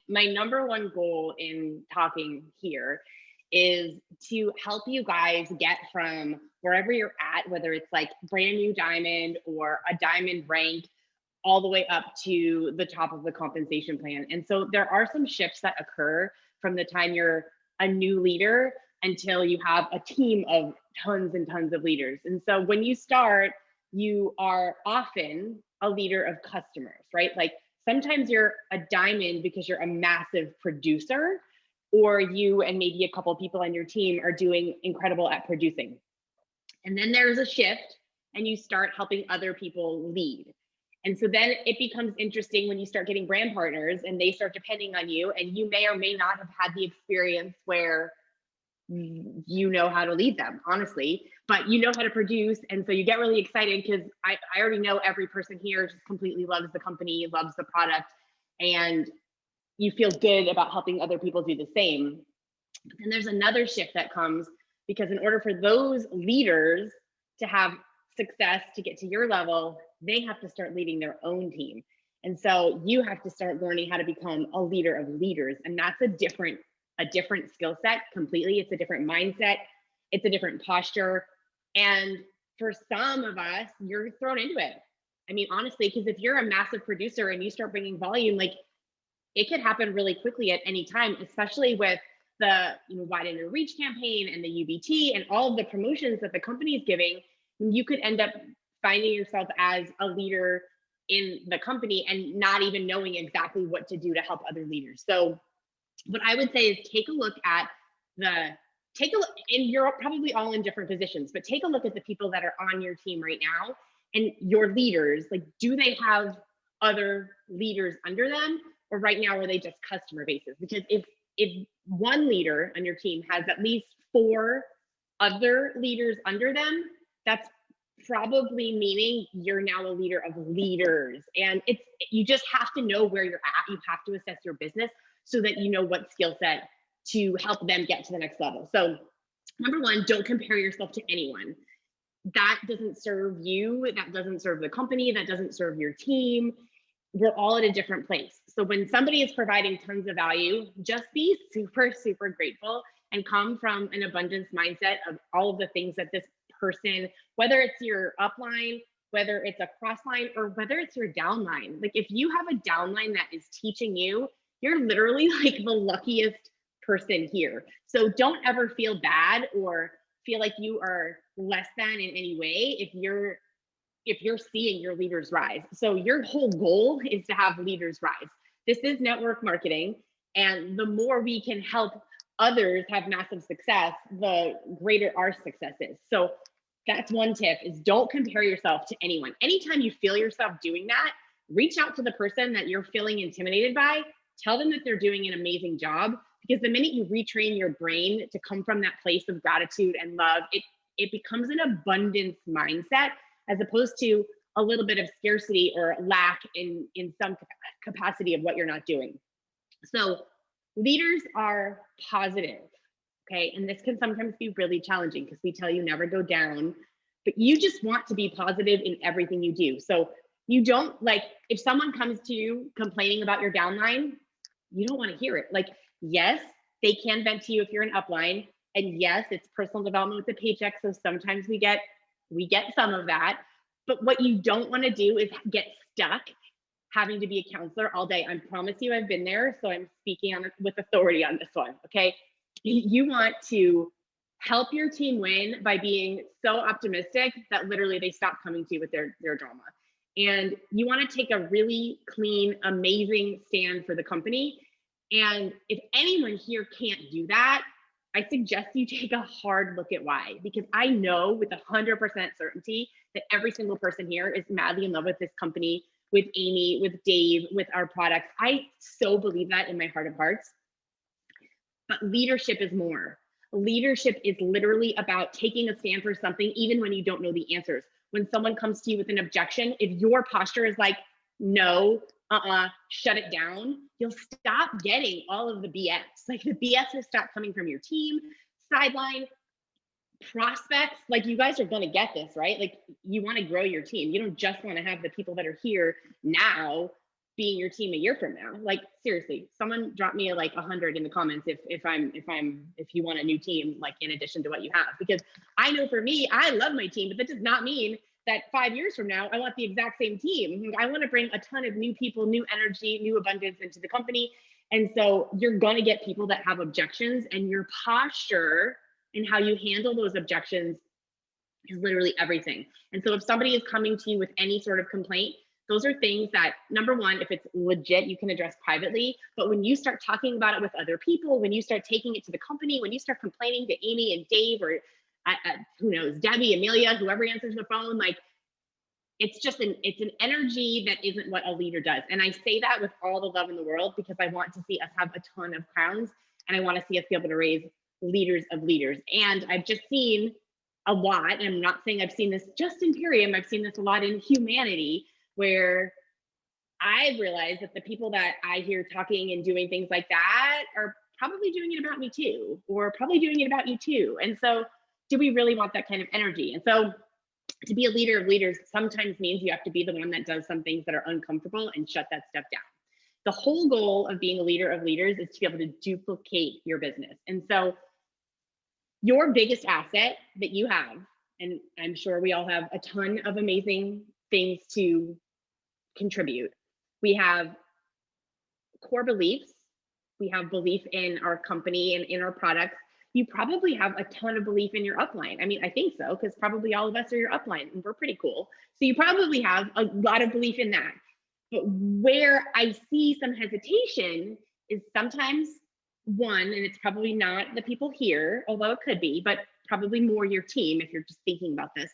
my number one goal in talking here is to help you guys get from wherever you're at, whether it's like brand new diamond or a diamond rank, all the way up to the top of the compensation plan. And so there are some shifts that occur from the time you're a new leader until you have a team of tons and tons of leaders. And so when you start, you are often a leader of customers, right? Like sometimes you're a diamond because you're a massive producer, or you and maybe a couple of people on your team are doing incredible at producing. And then there's a shift and you start helping other people lead. And so then it becomes interesting when you start getting brand partners and they start depending on you, and you may or may not have had the experience where you know how to lead them, honestly, but you know how to produce. And so you get really excited because I already know every person here just completely loves the company, loves the product, and you feel good about helping other people do the same. But then there's another shift that comes, because in order for those leaders to have success to get to your level, they have to start leading their own team. And so you have to start learning how to become a leader of leaders. And that's a different skill set completely. It's a different mindset. It's a different posture. And for some of us, you're thrown into it. I mean, honestly, because if you're a massive producer and you start bringing volume, like it could happen really quickly at any time, especially with the widen your reach campaign and the UBT and all of the promotions that the company is giving. You could end up finding yourself as a leader in the company and not even knowing exactly what to do to help other leaders. So what I would say is take a look, and you're probably all in different positions, but take a look at the people that are on your team right now and your leaders. Like, do they have other leaders under them, or right now are they just customer bases? Because if one leader on your team has at least 4 other leaders under them, that's probably meaning you're now a leader of leaders. And you just have to know where you're at. You have to assess your business so that you know what skill set to help them get to the next level. So number one, don't compare yourself to anyone. That doesn't serve you. That doesn't serve the company. That doesn't serve your team. We're all at a different place. So when somebody is providing tons of value, just be super, super grateful and come from an abundance mindset of all of the things that this person, whether it's your upline, whether it's a cross line, or whether it's your downline. Like if you have a downline that is teaching you, you're literally like the luckiest person here. So don't ever feel bad or feel like you are less than in any way if you're seeing your leaders rise. So your whole goal is to have leaders rise. This is network marketing, and the more we can help others have massive success, the greater our success is. So that's one tip, is don't compare yourself to anyone. Anytime you feel yourself doing that, reach out to the person that you're feeling intimidated by. Tell them that they're doing an amazing job, because the minute you retrain your brain to come from that place of gratitude and love, it becomes an abundance mindset, as opposed to a little bit of scarcity or lack in some capacity of what you're not doing. So leaders are positive, okay? And this can sometimes be really challenging because we tell you never go down, but you just want to be positive in everything you do. So you don't, like, if someone comes to you complaining about your downline, you don't want to hear it. Like, yes, they can vent to you if you're an upline. And yes, it's personal development with the paycheck. So sometimes we get some of that. But what you don't want to do is get stuck having to be a counselor all day. I promise you, I've been there. So I'm speaking with authority on this one. Okay. You want to help your team win by being so optimistic that literally they stop coming to you with their drama. And you want to take a really clean, amazing stand for the company. And if anyone here can't do that, I suggest you take a hard look at why, because I know with 100% certainty that every single person here is madly in love with this company, with Amy, with Dave, with our products. I so believe that in my heart of hearts. But leadership is more. Leadership is literally about taking a stand for something, even when you don't know the answers. When someone comes to you with an objection, if your posture is like, no, shut it down, you'll stop getting all of the BS. Like the BS will stop coming from your team, sideline, prospects. Like you guys are going to get this, right? Like you want to grow your team. You don't just want to have the people that are here now being your team a year from now. Like seriously, someone drop me like 100 in the comments if you want a new team, like in addition to what you have, because I know for me, I love my team, but that does not mean that 5 years from now, I want the exact same team. I want to bring a ton of new people, new energy, new abundance into the company. And so you're going to get people that have objections, and your posture and how you handle those objections is literally everything. And so if somebody is coming to you with any sort of complaint, those are things that, number one, if it's legit, you can address privately. But when you start talking about it with other people, when you start taking it to the company, when you start complaining to Amy and Dave, or who knows, Debbie, Amelia, whoever answers the phone, like it's an energy that isn't what a leader does. And I say that with all the love in the world, because I want to see us have a ton of crowns, and I want to see us be able to raise leaders of leaders. And I've just seen a lot, and I'm not saying I've seen this just in Imperium, I've seen this a lot in humanity, where I've realized that the people that I hear talking and doing things like that are probably doing it about me too, or probably doing it about you too. And so do we really want that kind of energy? And so to be a leader of leaders sometimes means you have to be the one that does some things that are uncomfortable and shut that stuff down. The whole goal of being a leader of leaders is to be able to duplicate your business. And so your biggest asset that you have, and I'm sure we all have a ton of amazing things to contribute. We have core beliefs. We have belief in our company and in our products. You probably have a ton of belief in your upline. I mean, I think so, because probably all of us are your upline and we're pretty cool. So you probably have a lot of belief in that. But where I see some hesitation is sometimes one, and it's probably not the people here, although it could be, but probably more your team if you're just thinking about this.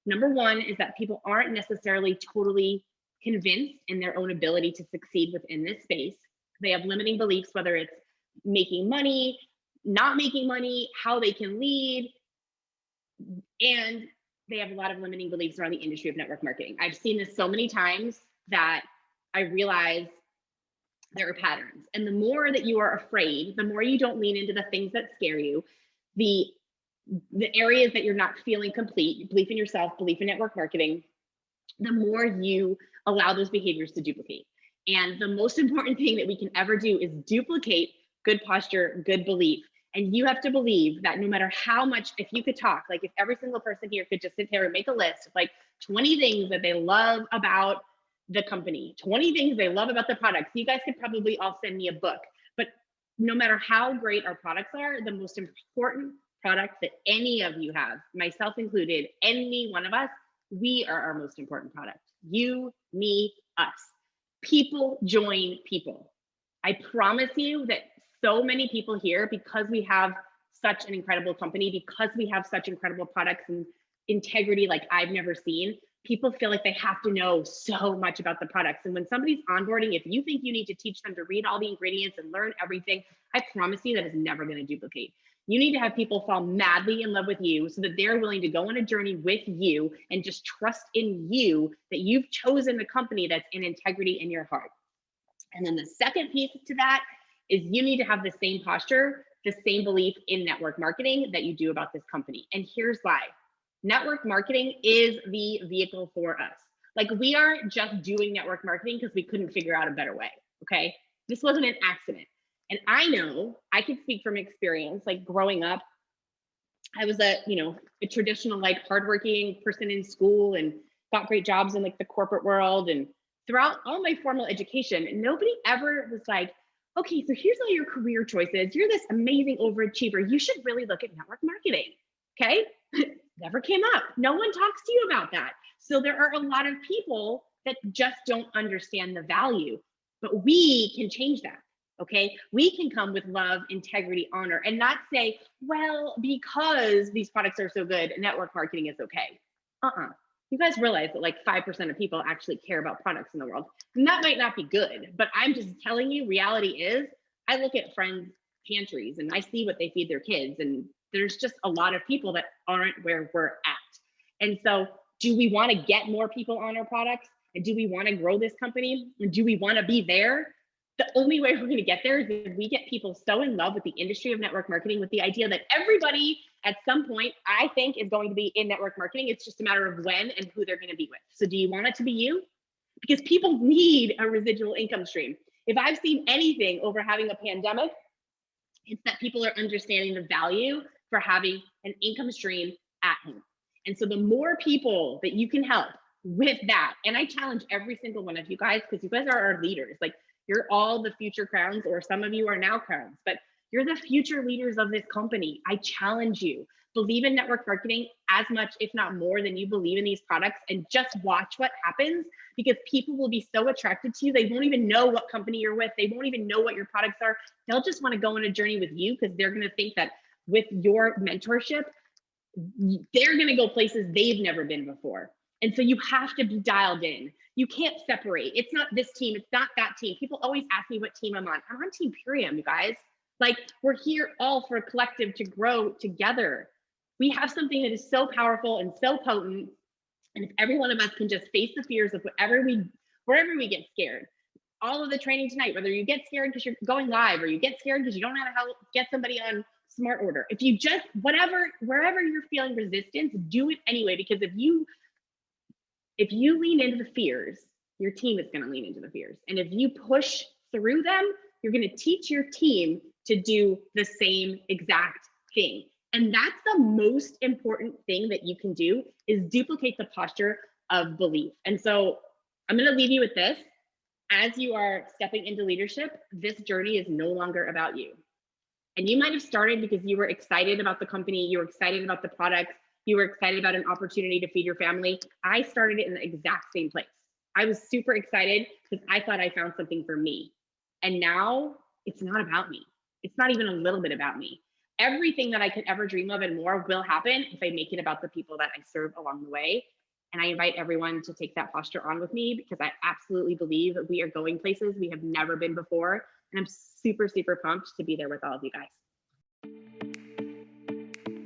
Number one is that people aren't necessarily totally convinced in their own ability to succeed within this space. They have limiting beliefs, whether it's making money, not making money, how they can lead, and they have a lot of limiting beliefs around the industry of network marketing. I've seen this so many times that I realize there are patterns. And the more that you are afraid, the more you don't lean into the things that scare you, the areas that you're not feeling complete, belief in yourself, belief in network marketing, the more you allow those behaviors to duplicate. And the most important thing that we can ever do is duplicate good posture, good belief. And you have to believe that no matter how much, if you could talk, like if every single person here could just sit there and make a list of like 20 things that they love about the company, 20 things they love about the products, you guys could probably all send me a book. But no matter how great our products are, the most important product that any of you have, myself included, any one of us, we are our most important product. You, me, us. People join people. I promise you that so many people here, because we have such an incredible company, because we have such incredible products and integrity like I've never seen, people feel like they have to know so much about the products. And when somebody's onboarding, if you think you need to teach them to read all the ingredients and learn everything, I promise you that is never going to duplicate. You need to have people fall madly in love with you so that they're willing to go on a journey with you and just trust in you that you've chosen the company that's in integrity in your heart. And then the second piece to that is you need to have the same posture, the same belief in network marketing that you do about this company. And here's why. Network marketing is the vehicle for us. Like, we aren't just doing network marketing because we couldn't figure out a better way, okay? This wasn't an accident. And I know, I can speak from experience, like growing up, I was a traditional, like hardworking person in school and got great jobs in like the corporate world. And throughout all my formal education, nobody ever was like, okay, so here's all your career choices. You're this amazing overachiever. You should really look at network marketing, okay? Never came up. No one talks to you about that. So there are a lot of people that just don't understand the value, but we can change that. Okay, we can come with love, integrity, honor, and not say, well, because these products are so good, network marketing is okay. You guys realize that like 5% of people actually care about products in the world. And that might not be good, but I'm just telling you, reality is, I look at friends' pantries and I see what they feed their kids, and there's just a lot of people that aren't where we're at. And so do we want to get more people on our products? And do we want to grow this company? And do we want to be there? The only way we're going to get there is if we get people so in love with the industry of network marketing, with the idea that everybody at some point, I think, is going to be in network marketing. It's just a matter of when and who they're going to be with. So do you want it to be you? because people need a residual income stream. If I've seen anything over having a pandemic, it's that people are understanding the value for having an income stream at home. And so the more people that you can help with that, and I challenge every single one of you guys, because you guys are our leaders. Like, you're all the future crowns, or some of you are now crowns, but you're the future leaders of this company. I challenge you. Believe in network marketing as much, if not more, than you believe in these products, and just watch what happens, because people will be so attracted to you. They won't even know what company you're with. They won't even know what your products are. They'll just want to go on a journey with you, because they're going to think that with your mentorship, they're going to go places they've never been before. And so you have to be dialed in. You can't separate. It's not this team. It's not that team. People always ask me what team I'm on. I'm on Team Purium, you guys. Like, we're here all for a collective to grow together. We have something that is so powerful and so potent. And if every one of us can just face the fears of wherever we get scared, all of the training tonight, whether you get scared because you're going live, or you get scared because you don't know how to get somebody on Smart Order, if you just, wherever you're feeling resistance, do it anyway. Because if you lean into the fears, your team is going to lean into the fears. And if you push through them, you're going to teach your team to do the same exact thing. And that's the most important thing that you can do, is duplicate the posture of belief. And so I'm going to leave you with this. As you are stepping into leadership, this journey is no longer about you. And you might have started because you were excited about the company, you were excited about the products, you were excited about an opportunity to feed your family. I started it in the exact same place. I was super excited because I thought I found something for me. And now it's not about me. It's not even a little bit about me. Everything that I could ever dream of and more will happen if I make it about the people that I serve along the way. And I invite everyone to take that posture on with me, because I absolutely believe that we are going places we have never been before. And I'm super, super pumped to be there with all of you guys.